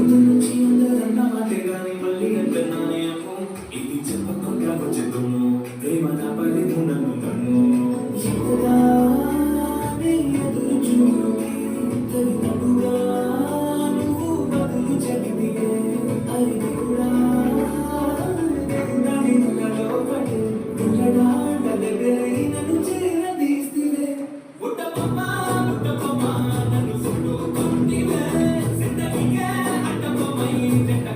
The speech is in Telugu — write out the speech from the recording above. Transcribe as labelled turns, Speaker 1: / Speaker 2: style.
Speaker 1: ముందు నుంచి అందరన్న మాటే గాని మళ్ళీ అంటున్నానే అమ్మో ఇది చెప్పకుండా వచ్చేద్దును ప్రేమ నా పరిధి నన్ను తను ఎంతగా నీ ఎదురు చూపుకి తగినట్టుగా నువ్వు బదులు చెబితే అది కూడా నిన్నలో పడి గుండెడాండ దగ్గరై నన్ను చేరదీస్తే బుట్టబొమ్మ నన్ను చుట్టుకుంటివే జిందగీకే అడ్డబొమ్మై వెంట